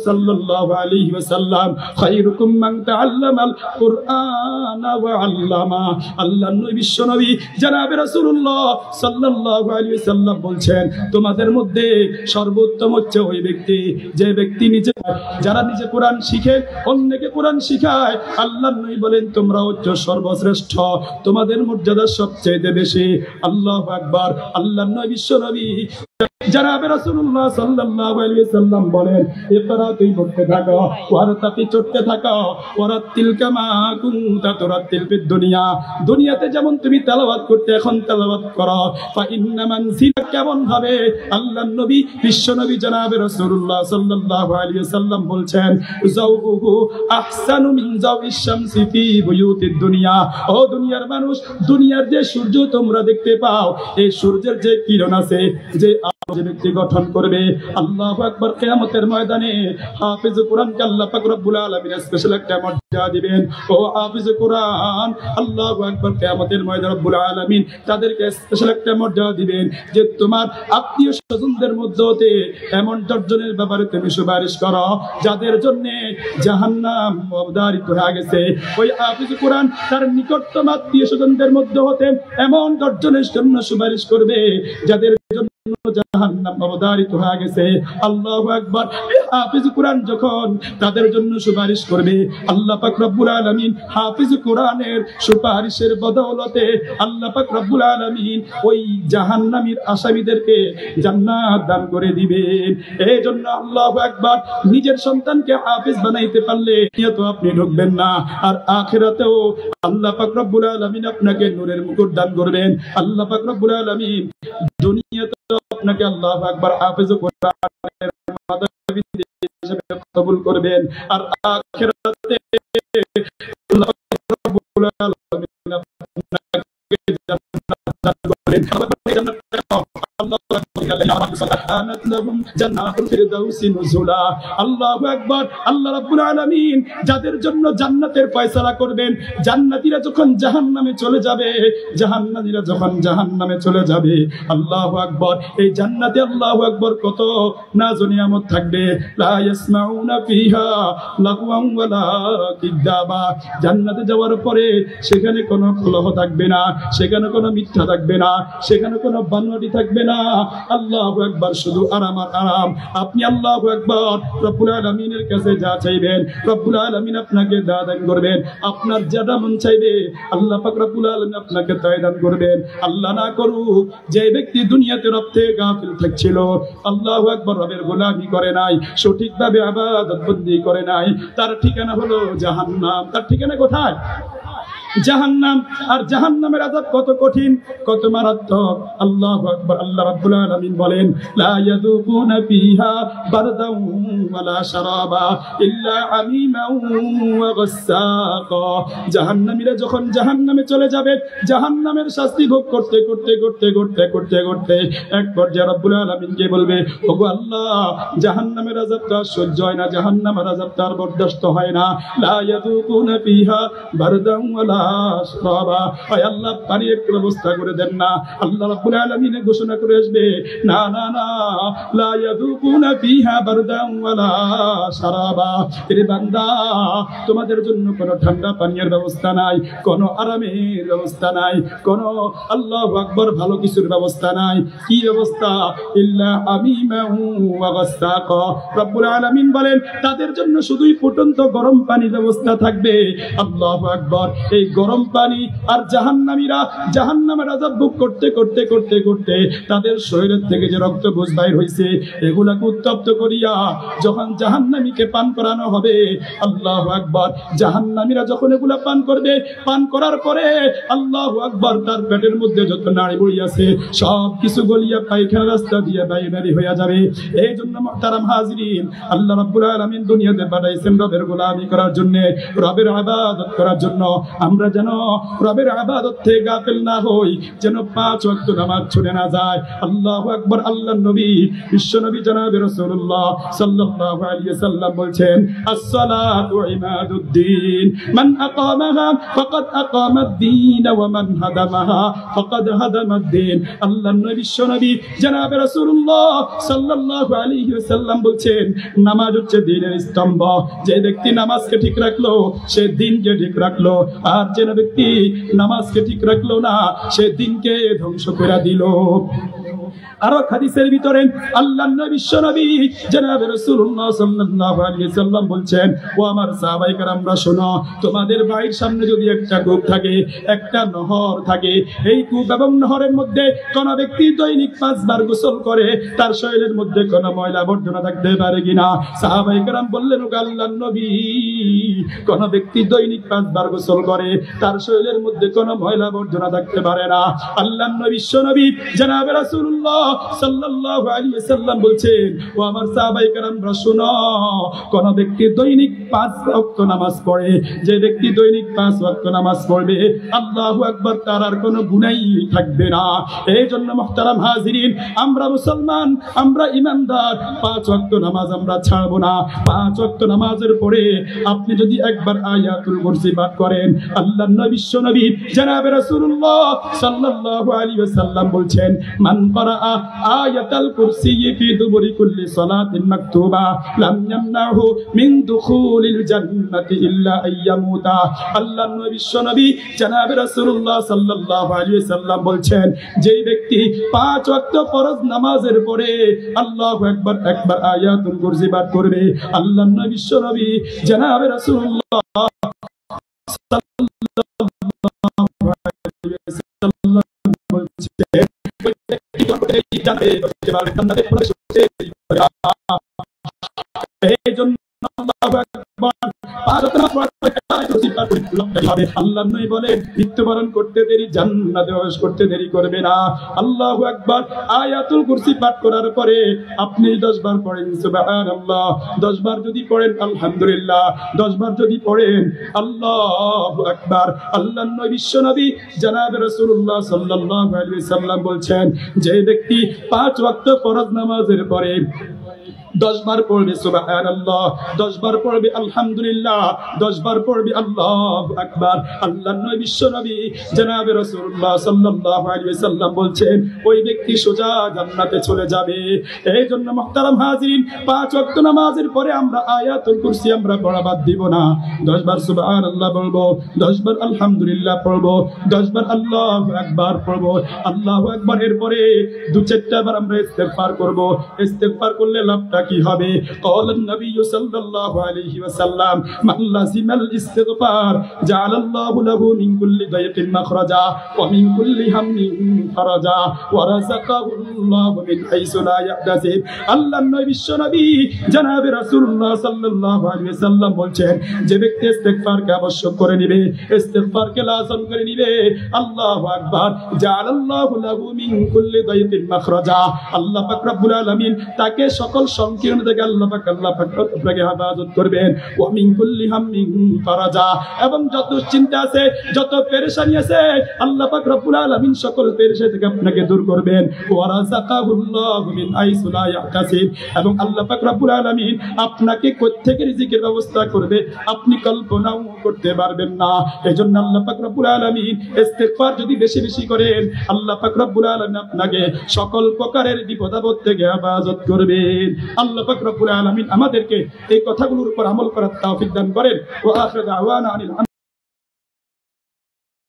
সাল্লাল্লাহু আলাইহি ওয়াসাল্লাম খায়রুকুম মান তাআল্লামাল কুরআনা ওয়া আল্লামা। আল্লাহর নবী বিশ্ব নবী জনাবে রাসূলুল্লাহ সাল্লাল্লাহু আলাইহি ওয়াসাল্লাম বলছেন, তোমাদের মধ্যে সর্বোত্তম হচ্ছে ওই ব্যক্তি যে ব্যক্তি যারা নিজে কোরআন শিখে অন্যকে কোরআন শিখায়। আল্লাহর নবী বলেন, তোমরা হচ্ছে সর্বশ্রেষ্ঠ, তোমাদের মর্যাদা সবচেয়ে বেশি। আল্লাহু আকবার। আল্লাহর নবী বিশ্ব নবী জনাবে রাসূলুল্লাহ সাল্লাল্লাহু আলাইহি ওয়াসাল্লাম বলেন, ইকরা, তুই পড়তে থাকো, ওয়ারতাকি, চড়তে থাকো, ওয়ারাতিল কামা কুনতা তুরাতিল ফিদ দুনিয়া, দুনিয়াতে যেমন তুমি তেলাওয়াত করতে এখন তেলাওয়াত করো। ফা ইন্না মানজিলা, কেমন ভাবে আল্লাহর নবী বিশ্ব নবী জনাবে রাসূলুল্লাহ সাল্লাল্লাহু আলাইহি ওয়াসাল্লাম বলছেন, যাওহু আহসানু মিন যাওইশ শামসি ফি বুয়ুতিদ দুনিয়া। ও দুনিয়ার মানুষ, দুনিয়ার যে সূর্য তোমরা দেখতে পাও, এই সূর্যের যে কিরণ আছে, যে যে ব্যক্তি গঠন করবে, আল্লাহু আকবার, কিয়ামতের ময়দানে হাফেজ কোরআনকে আল্লাহ পাক রব্বুল আলামিন স্পেশাল একটা মর্যাদা দিবেন। ও হাফেজ কোরআন, আল্লাহু আকবার, কিয়ামতের ময়দানে রব্বুল আলামিন তাদেরকে স্পেশাল একটা মর্যাদা দিবেন যে তোমার আত্মীয় স্বজনদের মধ্যে এমন 10 জনের ব্যাপারে তুমি সুপারিশ করো যাদের জন্য জাহান্নাম অবধারিত হয়ে গেছে। ওই হাফেজ কোরআন তার নিকটতম আত্মীয় স্বজনদের মধ্যে হতে এমন 10 জনের জন্য সুপারিশ করবে যাদের জন্য জাহান্নাম অবধারিত হয়ে গেছে। আল্লাহু আকবার। হাফেজ কোরআন যখন তাদের জন্য সুপারিশ করবে, আল্লাহ পাক রব্বুল আলামিন হাফেজ কোরআনের সুপারিশের বদৌলতে আল্লাহ পাক রব্বুল আলামিন ওই জাহান্নামীর আসামীদেরকে জান্নাত দান করে দিবেন। এই জন্য আল্লাহু আকবার, নিজের সন্তানকে হাফেজ বানাইতে পারলে তো আপনি ঢুকবেন না, আর আখিরাতেও আল্লাহ পাক রব্বুল আলামিন আপনাকে নূরের মুকুট দান করবেন। আল্লাহ পাক রব্বুল আলামিন দুনিয়াতে আপনাকে আল্লাহু আকবার হাফেজ কোরআনের মাদানী হিসেবে কবুল করবেন, আর আখিরাতে আল্লাহ পাক রব্বুল আলামিন আপনাকে জান্নাত দান করবেন। আল্লাহু আকবার। আল্লাহ রাব্বুল আলামিন যাদের জন্য জান্নাতের ফয়সালা করবেন, জান্নাতীরা যখন জাহান্নামে চলে যাবে, জাহান্নামীরা যখন জাহান্নামে চলে যাবে, আল্লাহু আকবার, এই জান্নাতে আল্লাহু আকবার কত নাজ নিয়ামত থাকবে। লা ইয়াসমাউনা ফিহা লাগওয়ান ওয়ালা কিযাবা। জান্নাতে যাওয়ার পরে সেখানে কোনো কলহ থাকবে না, সেখানে কোনো মিথ্যা থাকবে না, সেখানে কোনো বানোয়াটি থাকবে না। আল্লাহু আকবার, শুধু আরাম আর আরাম। আপনি আল্লাহু আকবার রব্বুল আলামিনের কাছে যা চাইবেন, রব্বুল আলামিন আপনাকে তা দান করবেন। আপনার যেটা মন চাইবে আল্লাহ পাক রব্বুল আলামিন আপনাকে তাই দান করবেন। আল্লাহ না করুক যে ব্যক্তি দুনিয়াতে রব থেকে গাফিল থাকছিল, আল্লাহু আকবার, রবের গোলামি করে নাই, সঠিকভাবে ইবাদত বন্দি করে নাই, তার ঠিকানা হলো জাহান্নাম। তার ঠিকানা কোথায়? জাহান্নাম। আর জাহান্নামের আযাব কত কঠিন, কত মারাত্মক। আল্লাহু আকবার। আল্লাহ রাব্বুল আলামিন বলেন, লা ইয়াযুকুনা ফিহা বারদান ওয়ালা শারাবা ইল্লা হামিমান ওয়া গাসসাকা। জাহান্নামীরা যখন জাহান্নামে চলে যাবে, জাহান্নামের শাস্তি ভোগ করতে করতে করতে করতে করতে করতে এক পর্যায়ে রব্বুল আলামিনকে বলবে, ওগো আল্লাহ, জাহান্নামের আযাবটা সহ্য হয় না, জাহান্নামের আযাবটা আর বরদাস্ত হয় না। লা ইয়াযুকুনা ফিহা বারদান ওয়ালা শারাবা। আয় আল্লাহ, পানির একটু ব্যবস্থা করে দেন না। আল্লাহ রাব্বুল আলামিন ঘোষণা করে আসবে, না না না, লা ইয়াযুকুনা ফিহা বারদান ওয়ালা শারাবা। এরে বান্দা, তোমাদের জন্য কোনো ঠান্ডা পানীয়ের ব্যবস্থা নাই, কোনো আরামের ব্যবস্থা নাই, কোনো আল্লাহু আকবার ভালো কিছুর ব্যবস্থা নাই। কি ব্যবস্থা? ইল্লা হামিমান ওয়া গাসসাকা। রব্বুল আলামিন বলেন, তাদের জন্য শুধুই ফুটন্ত গরম পানির ব্যবস্থা থাকবে। আল্লাহু আকবার। এই গরম পানি আর জাহান্নামীরা জাহান্নামের আযাব ভোগ করতে করতে করতে করতে তাদের শরীরের থেকে যে রক্ত বুঝ বাইর হইছে, এগুলাকে উত্তপ্ত করিয়া যখন জাহান্নামীকে পান করানো হবে, আল্লাহু আকবার, জাহান্নামীরা যখন এগুলা পান করবে, পান করার পরে আল্লাহু আকবার, তার পেটের মধ্যে যত নাড়ি বুড়ি আছে সব কিছু গলিয়া পায়খানা রাস্তা দিয়ে বাইরে হয়ে যাবে। এই জন্য মুহতারাম হাজিরিন, আল্লাহ রাব্বুল আলামিন দুনিয়াতে পাঠাইছেন রবের গোলামি করার জন্য, রবের ইবাদত করার জন্য। আমরা আমরা যেন রবের ইবাদত থেকে গাফিল না হই, যেন 5 ওয়াক্ত নামাজ ছুটে না যায়। আল্লাহু আকবার। আল্লাহর নবী বিশ্ব নবী জনাব রাসূলুল্লাহ সাল্লাল্লাহু আলাইহি ওয়াসাল্লাম বলছেন, আস-সালাতু ইমাদুদ্দিন মান আকামাহা ফাকাদ আকামাদ-দ্বীন ওয়া মান হাদামাহা ফাকাদ হাদামাদ-দ্বীন। আল্লাহর নবী বিশ্ব নবী জনাব রাসূলুল্লাহ সাল্লাল্লাহু আলাইহি ওয়াসাল্লাম বলছেন, নামাজ হচ্ছে দ্বীনের স্তম্ভ। যে ব্যক্তি নামাজকে ঠিক রাখলো সে দ্বীনকে ঠিক রাখলো, আর যে ব্যক্তি নামাজকে ঠিক রাখলো না সে দ্বীনকে ধ্বংস করে দিল। আরো হাদিসের ভিতরে আল্লাহর নবী বিশ্ব নবী জনাব রাসূলুল্লাহ সাল্লাল্লাহু আলাইহি ওয়াসাল্লাম বলছেন, ও আমার সাহাবায়ে কেরামরা শোনো, তোমাদের বাড়ির সামনে যদি একটা কূপ থাকে, একটা নহর থাকে, এই কূপ এবং নহরের মধ্যে কোন ব্যক্তি দৈনিক 5 বার গোসল করে, তার শরীরের মধ্যে কোন ময়লা আবর্জনা থাকতে পারে কিনা? সাহাবায়ে কেরাম বললেন, ও আল্লাহর নবী, কোন ব্যক্তি দৈনিক 5 বার গোসল করে, তার শরীরের মধ্যে কোন ময়লা আবর্জনা থাকতে পারে না। আল্লাহর নবী বিশ্ব নবী জনাব রাসূলুল্লাহ সাল্লাল্লাহু আলাইহি ওয়াসাল্লাম বলছেন, ও আমার সাহাবায়ে কেরামরা শুনো, কোন ব্যক্তি দৈনিক 5 ওয়াক্ত নামাজ পড়ে, যে ব্যক্তি দৈনিক 5 ওয়াক্ত নামাজ পড়বে, আল্লাহু আকবার, তার আর কোনো গুনাহই থাকবে না। এই জন্য মুহতারাম হাজিরিন, আমরা মুসলমান, আমরা ঈমানদার, 5 ওয়াক্ত নামাজ আমরা ছাড়বো না। 5 ওয়াক্ত নামাজের পরে আপনি যদি একবার আয়াতুল কুরসি পাঠ করেন, আল্লাহর নবী বিশ্ব নবী জনাব রাসূলুল্লাহ সাল্লাল্লাহু আলাইহি ওয়াসাল্লাম বলছেন, মান ক্বারাআ আয়াতুল কুরসি ফি দুবুরি কুল্লি সালাতিন মাকতুবা লাম ইয়ামনাহু মিন দুখুলিল জান্নাতি ইল্লা আইয়ামুতা। আল্লাহর নবী বিশ্ব নবী জনাব রাসূলুল্লাহ সাল্লাল্লাহু আলাইহি ওয়াসাল্লাম বলছেন, যেই ব্যক্তি 5 ওয়াক্ত ফরজ নামাজের পরে আল্লাহু আকবার একবার আয়াতুল কুরসি পাঠ করবে, আল্লাহর নবী বিশ্ব নবী জনাব রাসূলুল্লাহ সাল্লাল্লাহু আলাইহি ওয়াসাল্লাম বলছেন, এই জন্য আল্লাহর নবী বলেন, মৃত্যুবরণ করতে দেরি, জান্নাতে প্রবেশ করতে দেরি করবে না। আল্লাহু আকবার। আয়াতুল কুরসি পাঠ করার পরে আপনি 10 বার পড়েন সুবহানাল্লাহ, 10 বার যদি পড়েন আলহামদুলিল্লাহ, 10 বার যদি পড়েন আল্লাহু আকবার। আল্লাহর নবী বিশ্ব নবী জনাব রাসূলুল্লাহ সাল্লাল্লাহু আলাইহি ওয়াসাল্লাম বলছেন, যে ব্যক্তি 5 ওয়াক্ত ফরজ নামাজের পরে 10 বার পড়বে সুবহানাল্লাহ, 10 বার পড়বে আলহামদুলিল্লাহ, 10 বার পড়বে আল্লাহু আকবার, আল্লাহর নবী বিশ্ব নবী জনাব রাসূলুল্লাহ সাল্লাল্লাহু আলাইহি ওয়াসাল্লাম বলছেন, ওই ব্যক্তি সোজা জান্নাতে চলে যাবে। এই জন্য মুহতারাম হাজিরিন, 5 ওয়াক্ত নামাজের পরে আমরা আয়াতুল কুরসি আমরা পড়া বাদ দিব না। 10 বার সুবহানাল্লাহ পড়বো, 10 বার আলহামদুলিল্লাহ পড়বো, 10 বার আল্লাহু আকবার পড়বো। আল্লাহু আকবার এর পরে 2-4 বার আমরা ইস্তেগফার করব। ইস্তেগফার করলে লাভটা কি হবে? ক্বালান নবী সাল্লাল্লাহু আলাইহি ওয়াসাল্লাম, মান লাযিমাল ইস্তিগফার জাআলাল্লাহু লাহু মিন কুল্লি দায়কিন মাখরাজা ওয়া মিন কুল্লি হাম্মিন ফারাজা ওয়া রাযাকাহুল্লাহু মিন হাইসু লা ইয়াহতাসিব। আল্লাহর নবী বিশ্ব নবী জনাব রাসূলুল্লাহ সাল্লাল্লাহু আলাইহি ওয়াসাল্লাম বলছেন, যে ব্যক্তি ইস্তিগফারকে আবশ্যক করে নেবে, ইস্তিগফারকে লাযম করে নেবে, আল্লাহু আকবার, জাআলাল্লাহু লাহু মিন কুল্লি দায়কিন মাখরাজা, আল্লাহ পাক রব্বুল আলামিন তাকে সকল সংকীর্ণ থেকে আল্লাহ পাক আপনাকে হেফাজত করবেন। ওয়া মিন কুল্লি হাম্মিন ফারাজা, এবং যত চিন্তা আছে, যত পেরেশানি আছে, আল্লাহ পাক রব্বুল আলামিন সকল পেরেশানি থেকে আপনাকে দূর করবেন। ওয়া রাযাকাহুল্লাহু মিন হাইসু লা ইয়াহতাসিব, এবং আল্লাহ পাক রব্বুল আলামিন আপনাকে কোথা থেকে রিজিকের ব্যবস্থা করবে আপনি কল্পনাও করতে পারবেন না। এজন্য আল্লাহ পাক রব্বুল আলামিন ইস্তিগফার যদি বেশি বেশি করেন, আল্লাহ পাক রব্বুল আলামিন আপনাকে সকল প্রকারের বিপদ আপদ থেকে হেফাজত করবেন। আল্লাহ পাক রব্বুল আলামিন আমাদেরকে এই কথাগুলোর উপর আমল করার তৌফিক দান করেন। ওয়া আখিরু দাওয়ানা আনিল